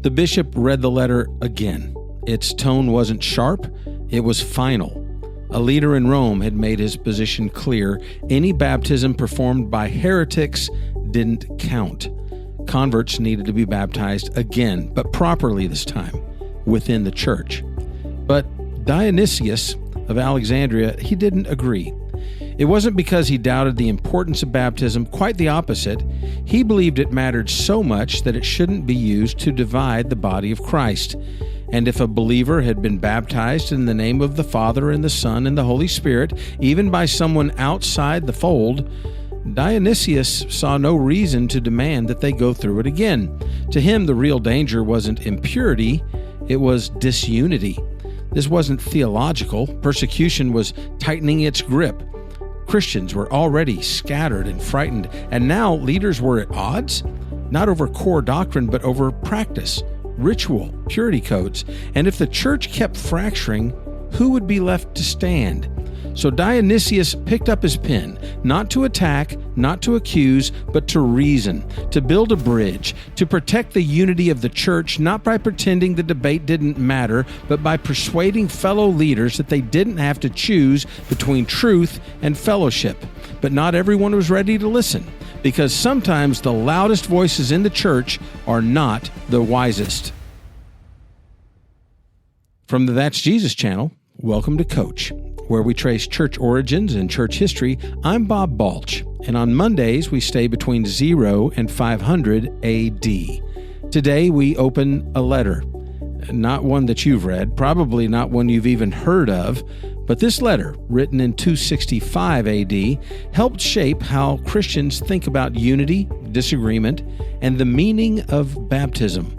The bishop read the letter again. Its tone wasn't sharp, it was final. A leader in Rome had made his position clear. Any baptism performed by heretics didn't count. Converts needed to be baptized again, but properly this time, within the church. But Dionysius of Alexandria, he didn't agree. It wasn't because he doubted the importance of baptism, quite the opposite. He believed it mattered so much that it shouldn't be used to divide the body of Christ. And if a believer had been baptized in the name of the Father and the Son and the Holy Spirit, even by someone outside the fold, Dionysius saw no reason to demand that they go through it again. To him, the real danger wasn't impurity, it was disunity. This wasn't theological. Persecution was tightening its grip. Christians were already scattered and frightened, and now leaders were at odds, not over core doctrine, but over practice, ritual, purity codes. And if the church kept fracturing, who would be left to stand? So Dionysius picked up his pen, not to attack, not to accuse, but to reason, to build a bridge, to protect the unity of the church, not by pretending the debate didn't matter, but by persuading fellow leaders that they didn't have to choose between truth and fellowship. But not everyone was ready to listen, because sometimes the loudest voices in the church are not the wisest. From the That's Jesus channel, welcome to Coach, where we trace church origins and church history. I'm Bob Balch, and on Mondays we stay between 0 and 500 AD. Today we open a letter, not one that you've read, probably not one you've even heard of, but this letter, written in 265 AD, helped shape how Christians think about unity, disagreement, and the meaning of baptism.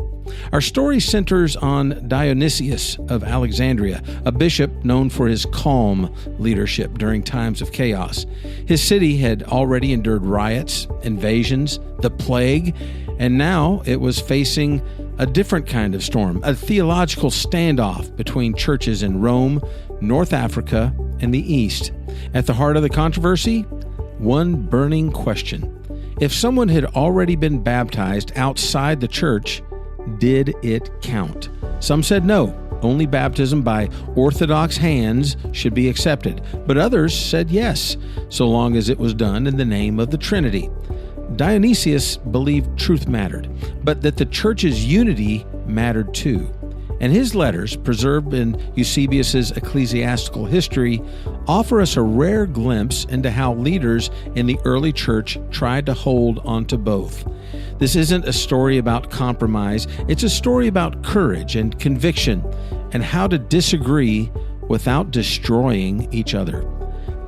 Our story centers on Dionysius of Alexandria, a bishop known for his calm leadership during times of chaos. His city had already endured riots, invasions, the plague, and now it was facing a different kind of storm, a theological standoff between churches in Rome, North Africa, and the East. At the heart of the controversy, one burning question. If someone had already been baptized outside the church, did it count? Some said no, only baptism by orthodox hands should be accepted, but others said yes, so long as it was done in the name of the Trinity. Dionysius believed truth mattered, but that the church's unity mattered too. And his letters, preserved in Eusebius' Ecclesiastical History, offer us a rare glimpse into how leaders in the early church tried to hold onto both. This isn't a story about compromise, it's a story about courage and conviction, and how to disagree without destroying each other.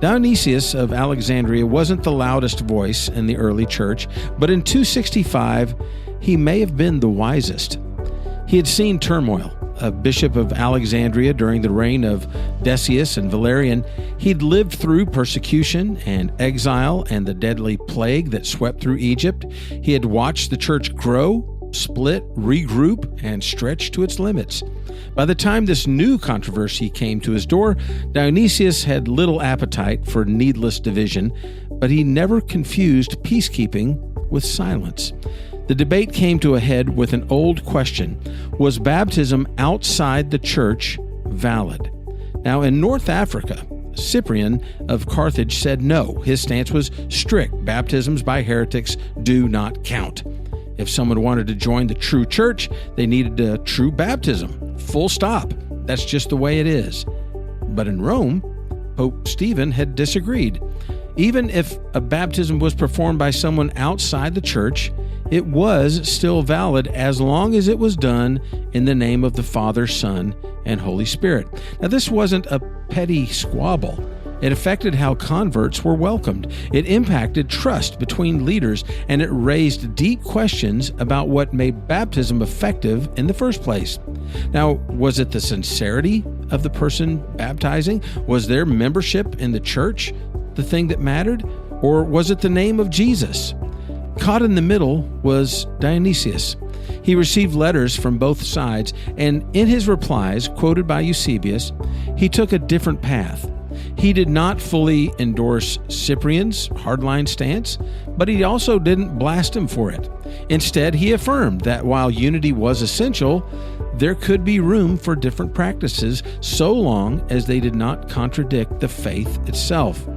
Dionysius of Alexandria wasn't the loudest voice in the early church, but in 265, he may have been the wisest. He had seen turmoil. A bishop of Alexandria during the reign of Decius and Valerian, he'd lived through persecution and exile and the deadly plague that swept through Egypt. He had watched the church grow, split, regroup, and stretch to its limits. By the time this new controversy came to his door, Dionysius had little appetite for needless division, but he never confused peacekeeping with silence. The debate came to a head with an old question: was baptism outside the church valid? Now, in North Africa, Cyprian of Carthage said no. His stance was strict. Baptisms by heretics do not count. If someone wanted to join the true church, they needed a true baptism. Full stop. That's just the way it is. But in Rome, Pope Stephen had disagreed. Even if a baptism was performed by someone outside the church, it was still valid as long as it was done in the name of the Father, Son, and Holy Spirit. Now, this wasn't a petty squabble. It affected how converts were welcomed. It impacted trust between leaders, and it raised deep questions about what made baptism effective in the first place. Now, was it the sincerity of the person baptizing? Was their membership in the church the thing that mattered? Or was it the name of Jesus? Caught in the middle was Dionysius. He received letters from both sides, and in his replies, quoted by Eusebius, he took a different path. He did not fully endorse Cyprian's hardline stance, but he also didn't blast him for it. Instead, he affirmed that while unity was essential, there could be room for different practices so long as they did not contradict the faith itself.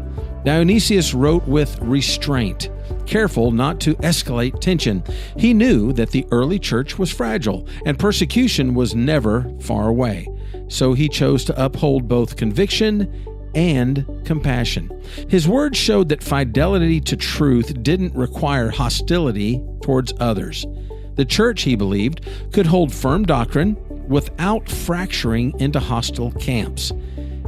Dionysius wrote with restraint, careful not to escalate tension. He knew that the early church was fragile and persecution was never far away. So he chose to uphold both conviction and compassion. His words showed that fidelity to truth didn't require hostility towards others. The church, he believed, could hold firm doctrine without fracturing into hostile camps.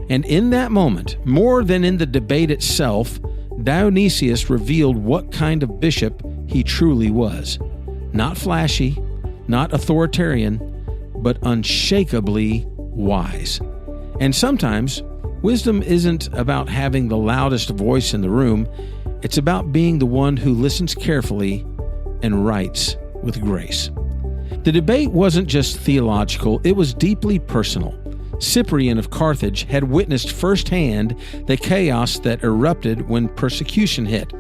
And in that moment, more than in the debate itself, Dionysius revealed what kind of bishop he truly was. Not flashy, not authoritarian, but unshakably wise. And sometimes, wisdom isn't about having the loudest voice in the room. It's about being the one who listens carefully and writes with grace. The debate wasn't just theological, it was deeply personal. Cyprian of Carthage had witnessed firsthand the chaos that erupted when persecution hit.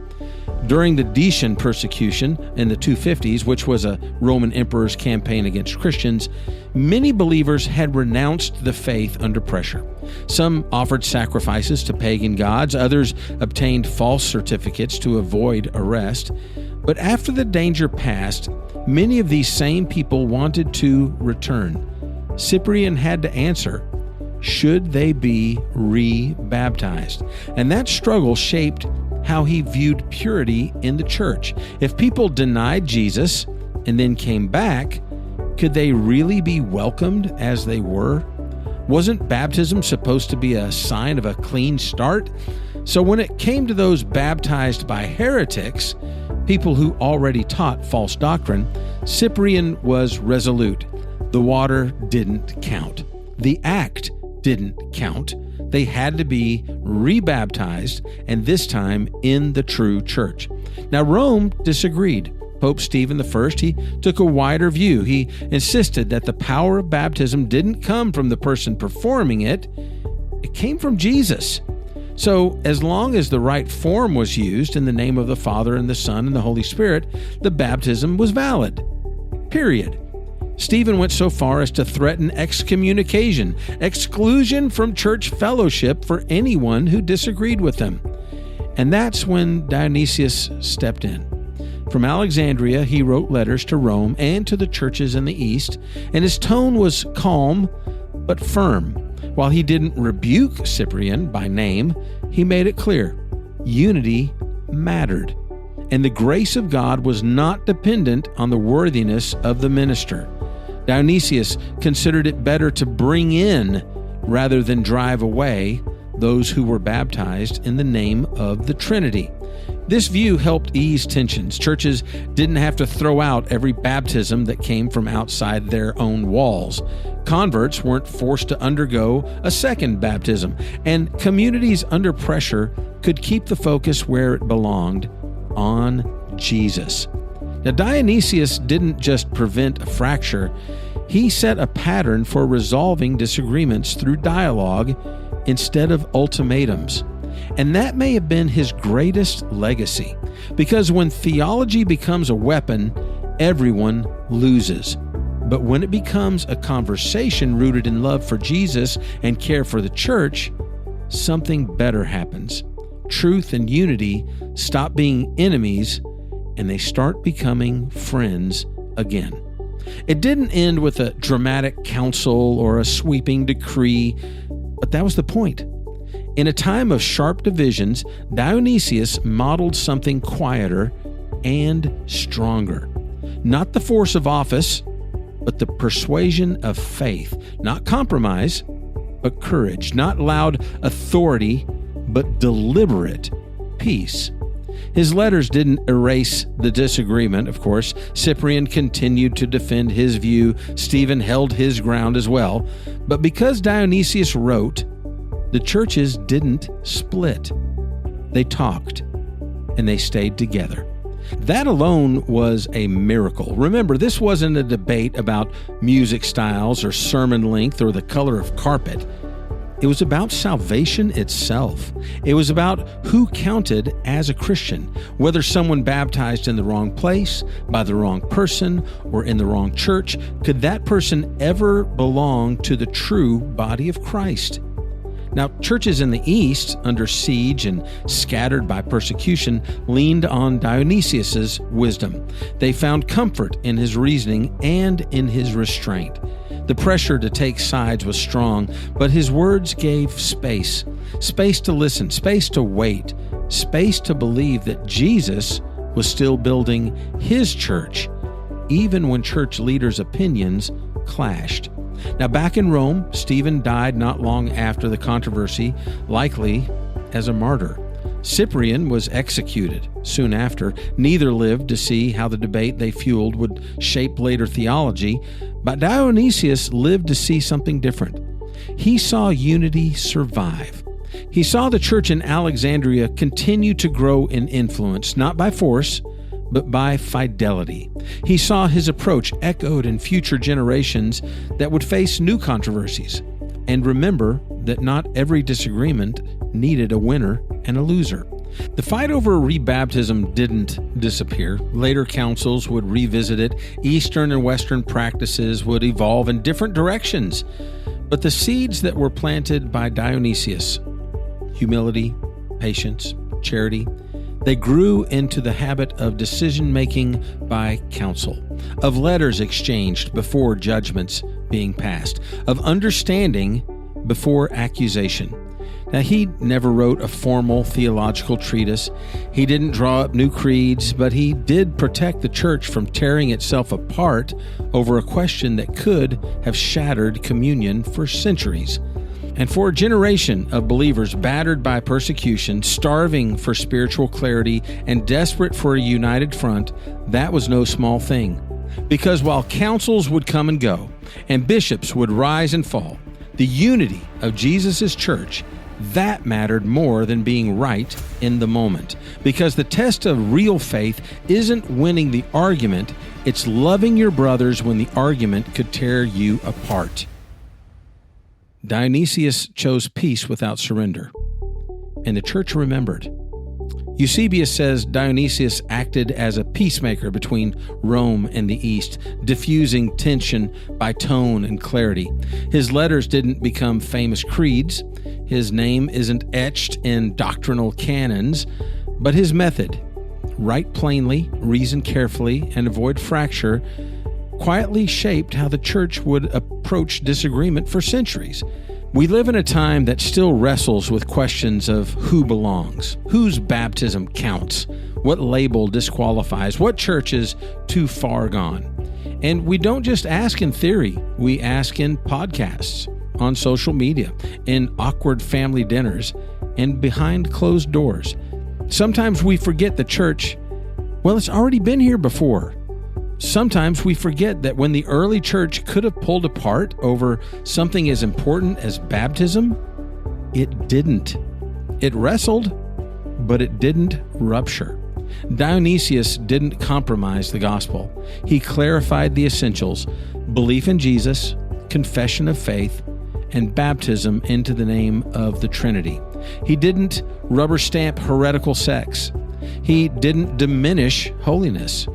During the Decian persecution in the 250s, which was a Roman emperor's campaign against Christians, many believers had renounced the faith under pressure. Some offered sacrifices to pagan gods, others obtained false certificates to avoid arrest. But after the danger passed, many of these same people wanted to return. Cyprian had to answer, should they be re-baptized? And that struggle shaped how he viewed purity in the church. If people denied Jesus and then came back, could they really be welcomed as they were? Wasn't baptism supposed to be a sign of a clean start? So when it came to those baptized by heretics, people who already taught false doctrine, Cyprian was resolute. The water didn't count. The act didn't count. They had to be rebaptized, and this time in the true church. Now, Rome disagreed. Pope Stephen I, he took a wider view. He insisted that the power of baptism didn't come from the person performing it. It came from Jesus. So, as long as the right form was used in the name of the Father and the Son and the Holy Spirit, the baptism was valid. Period. Stephen went so far as to threaten excommunication, exclusion from church fellowship for anyone who disagreed with them. And that's when Dionysius stepped in. From Alexandria, he wrote letters to Rome and to the churches in the East, and his tone was calm but firm. While he didn't rebuke Cyprian by name, he made it clear unity mattered, and the grace of God was not dependent on the worthiness of the minister. Dionysius considered it better to bring in rather than drive away those who were baptized in the name of the Trinity. This view helped ease tensions. Churches didn't have to throw out every baptism that came from outside their own walls. Converts weren't forced to undergo a second baptism, and communities under pressure could keep the focus where it belonged, on Jesus. Now, Dionysius didn't just prevent a fracture, he set a pattern for resolving disagreements through dialogue instead of ultimatums. And that may have been his greatest legacy, because when theology becomes a weapon, everyone loses. But when it becomes a conversation rooted in love for Jesus and care for the church, something better happens. Truth and unity stop being enemies, and they start becoming friends again. It didn't end with a dramatic council or a sweeping decree, but that was the point. In a time of sharp divisions, Dionysius modeled something quieter and stronger. Not the force of office, but the persuasion of faith. Not compromise, but courage. Not loud authority, but deliberate peace. His letters didn't erase the disagreement, of course. Cyprian continued to defend his view. Stephen held his ground as well. But because Dionysius wrote, the churches didn't split. They talked, and they stayed together. That alone was a miracle. Remember, this wasn't a debate about music styles or sermon length or the color of carpet. It was about salvation itself. It was about who counted as a Christian, whether someone baptized in the wrong place, by the wrong person, or in the wrong church. Could that person ever belong to the true body of Christ? Now, churches in the East, under siege and scattered by persecution, leaned on Dionysius's wisdom. They found comfort in his reasoning and in his restraint. The pressure to take sides was strong, but his words gave space to listen, space to wait, space to believe that Jesus was still building his church, even when church leaders' opinions clashed. Now, back in Rome, Stephen died not long after the controversy, likely as a martyr. Cyprian was executed soon after. Neither lived to see how the debate they fueled would shape later theology, but Dionysius lived to see something different. He saw unity survive. He saw the church in Alexandria continue to grow in influence, not by force, but by fidelity. He saw his approach echoed in future generations that would face new controversies. And remember that not every disagreement needed a winner and a loser. The fight over rebaptism didn't disappear. Later councils would revisit it. Eastern and Western practices would evolve in different directions. But the seeds that were planted by Dionysius, humility, patience, charity, they grew into the habit of decision-making by counsel, of letters exchanged before judgments being passed, of understanding before accusation. Now, he never wrote a formal theological treatise. He didn't draw up new creeds, but he did protect the church from tearing itself apart over a question that could have shattered communion for centuries. And for a generation of believers battered by persecution, starving for spiritual clarity, and desperate for a united front, that was no small thing. Because while councils would come and go, and bishops would rise and fall, the unity of Jesus' church, that mattered more than being right in the moment. Because the test of real faith isn't winning the argument, it's loving your brothers when the argument could tear you apart. Dionysius chose peace without surrender, and the church remembered. Eusebius says Dionysius acted as a peacemaker between Rome and the East, diffusing tension by tone and clarity. His letters didn't become famous creeds. His name isn't etched in doctrinal canons, but his method, write plainly, reason carefully, and avoid fracture, quietly shaped how the church would approach disagreement for centuries. We live in a time that still wrestles with questions of who belongs, whose baptism counts, what label disqualifies, what church is too far gone. And we don't just ask in theory, we ask in podcasts, on social media, in awkward family dinners, and behind closed doors. Sometimes we forget the church, well, it's already been here before. Sometimes we forget that when the early church could have pulled apart over something as important as baptism, it didn't. It wrestled, but it didn't rupture. Dionysius didn't compromise the gospel. He clarified the essentials: belief in Jesus, confession of faith, and baptism into the name of the Trinity. He didn't rubber stamp heretical sects. He didn't diminish holiness.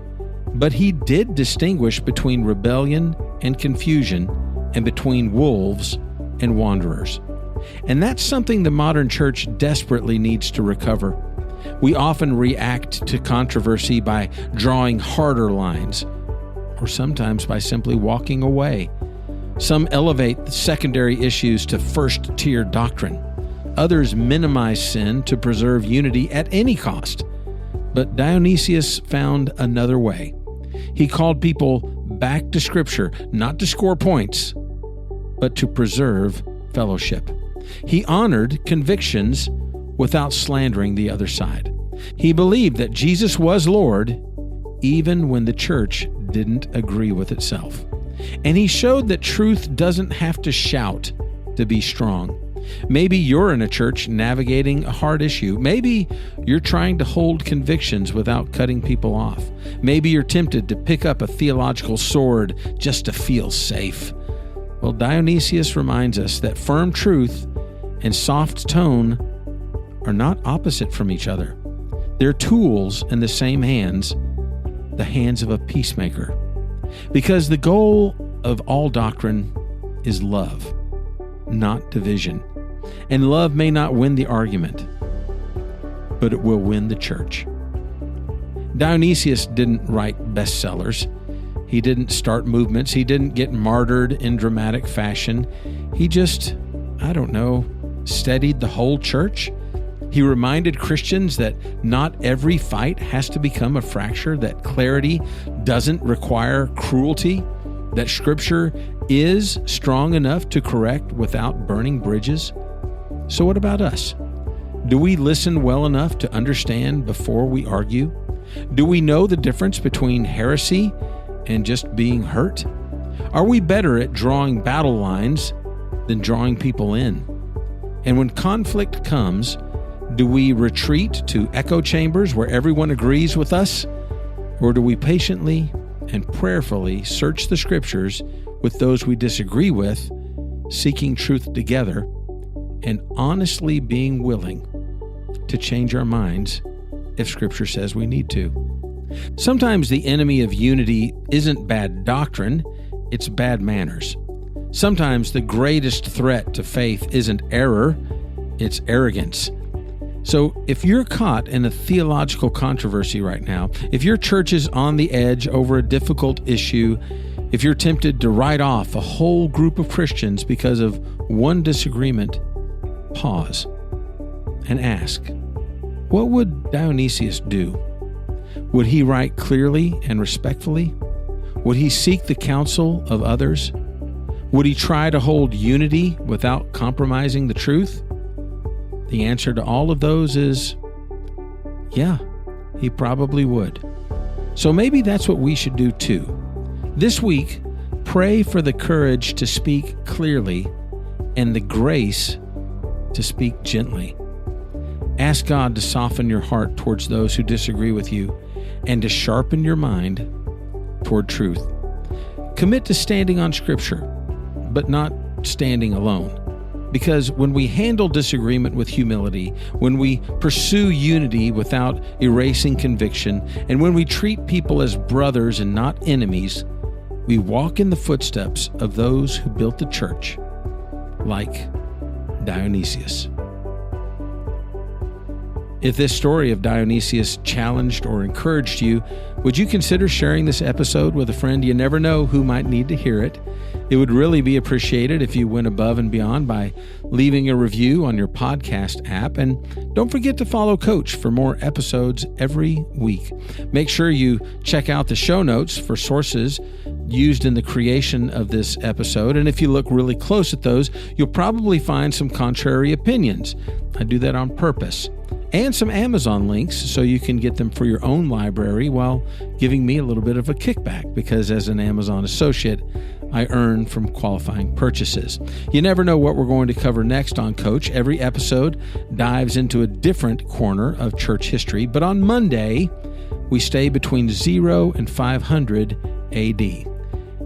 But he did distinguish between rebellion and confusion, and between wolves and wanderers. And that's something the modern church desperately needs to recover. We often react to controversy by drawing harder lines, or sometimes by simply walking away. Some elevate the secondary issues to first-tier doctrine. Others minimize sin to preserve unity at any cost. But Dionysius found another way. He called people back to Scripture, not to score points, but to preserve fellowship. He honored convictions without slandering the other side. He believed that Jesus was Lord, even when the church didn't agree with itself. And he showed that truth doesn't have to shout to be strong. Maybe you're in a church navigating a hard issue. Maybe you're trying to hold convictions without cutting people off. Maybe you're tempted to pick up a theological sword just to feel safe. Well, Dionysius reminds us that firm truth and soft tone are not opposite from each other. They're tools in the same hands, the hands of a peacemaker. Because the goal of all doctrine is love, not division. And love may not win the argument, but it will win the church. Dionysius didn't write bestsellers. He didn't start movements. He didn't get martyred in dramatic fashion. He just, steadied the whole church. He reminded Christians that not every fight has to become a fracture, that clarity doesn't require cruelty, that Scripture is strong enough to correct without burning bridges. So what about us? Do we listen well enough to understand before we argue? Do we know the difference between heresy and just being hurt? Are we better at drawing battle lines than drawing people in? And when conflict comes, do we retreat to echo chambers where everyone agrees with us? Or do we patiently and prayerfully search the Scriptures with those we disagree with, seeking truth together, and honestly being willing to change our minds if Scripture says we need to? Sometimes the enemy of unity isn't bad doctrine, it's bad manners. Sometimes the greatest threat to faith isn't error, it's arrogance. So if you're caught in a theological controversy right now, if your church is on the edge over a difficult issue, if you're tempted to write off a whole group of Christians because of one disagreement, pause and ask, what would Dionysius do? Would he write clearly and respectfully? Would he seek the counsel of others? Would he try to hold unity without compromising the truth? The answer to all of those is, yeah, he probably would. So maybe that's what we should do too. This week, pray for the courage to speak clearly and the grace to speak gently. Ask God to soften your heart towards those who disagree with you and to sharpen your mind toward truth. Commit to standing on Scripture, but not standing alone. Because when we handle disagreement with humility, when we pursue unity without erasing conviction, and when we treat people as brothers and not enemies, we walk in the footsteps of those who built the church, like Dionysius. If this story of Dionysius challenged or encouraged you, would you consider sharing this episode with a friend? You never know who might need to hear it. It would really be appreciated if you went above and beyond by leaving a review on your podcast app. And don't forget to follow Coach for more episodes every week. Make sure you check out the show notes for sources used in the creation of this episode. And if you look really close at those, you'll probably find some contrary opinions. I do that on purpose. And some Amazon links so you can get them for your own library while giving me a little bit of a kickback, because as an Amazon associate, I earn from qualifying purchases. You never know what we're going to cover next on Coach. Every episode dives into a different corner of church history, but on Monday, we stay between 0 and 500 AD.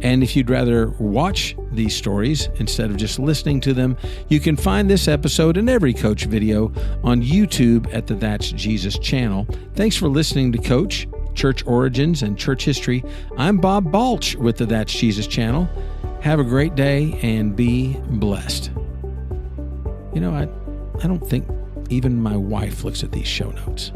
And if you'd rather watch these stories instead of just listening to them, you can find this episode and every Coach video on YouTube at the That's Jesus channel. Thanks for listening to Coach, Church Origins and Church History. I'm Bob Balch with the That's Jesus channel. Have a great day and be blessed. I don't think even my wife looks at these show notes.